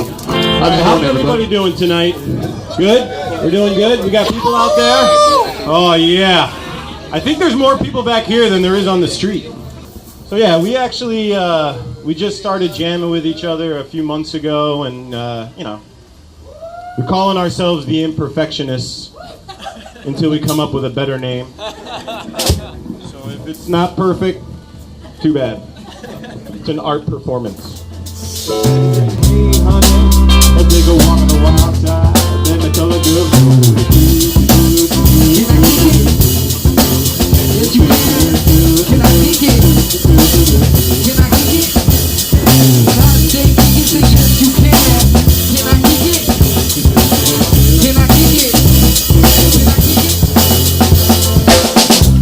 How's everybody doing tonight? Good? We're doing good? We got people out there? Oh, yeah. I think there's more people back here than there is on the street. So, yeah, we actually, we just started jamming with each other a few months ago, and, you know, we're calling ourselves the Imperfectionists until we come up with a better name. So if it's not perfect, too bad. It's an art performance. Hey, honey, a nigga walking the wild side, then the color girls go. Can I kick it? Can I kick it? God say kick it, say yes you can. Can I kick it? Can I kick it? Can I kick it?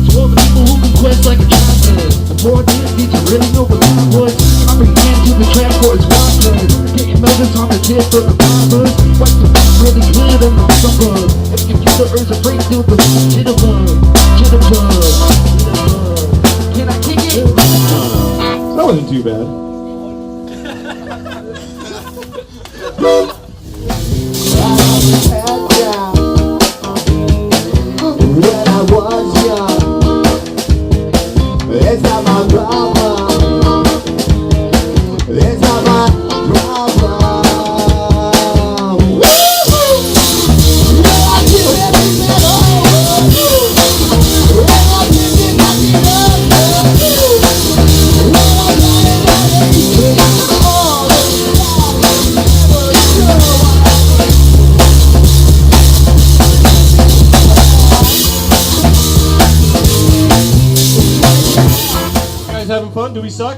To all the people who can quest like a champion, the more this, did you really know what time was? I bring hands to the track for its watching. Getting notice on the tip for the bombers. Wipe the back really good on the summer. If you the earth's afraid to the jitterbug. Can I kick it? That wasn't too bad. When I was young, it's not my problem. It's not my problem. Having fun? Do we suck?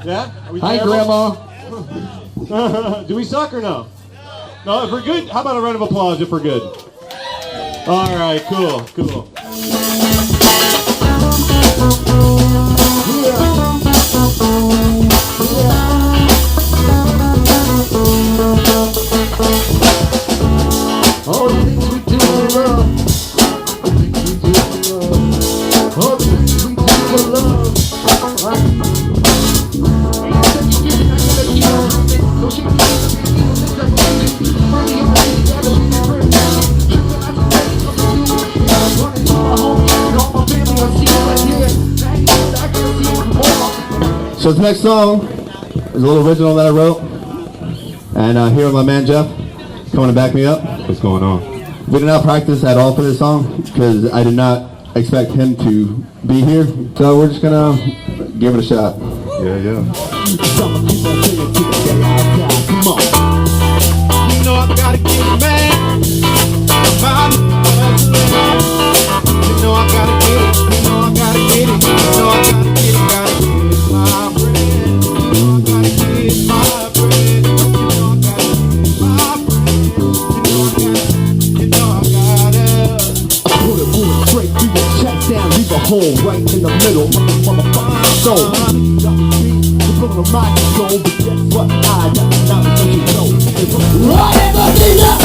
Yeah? Are we Hi, terrible? Grandma. Do we suck or no? No, if we're good, how about a round of applause if we're good? All right, cool, cool. All the things we do in love. All the things we do for love. So this next song is a little original that I wrote, and here with my man Jeff coming to back me up. What's going on? We did not practice at all for this song because I did not expect him to be here, so we're just gonna give it a shot. Yeah, yeah. Come on. You know I gotta get it, man. You know I gotta get it. You know I gotta get it. You know I gotta get it. Gotta get my bread. You know I gotta get my bread. You know I gotta get my bread. You know I gotta. I put it straight through your chest down, leave a hole right in the middle. From a fine soul. From the mind control, but guess what? I got the knowledge that you know. Whatever be that,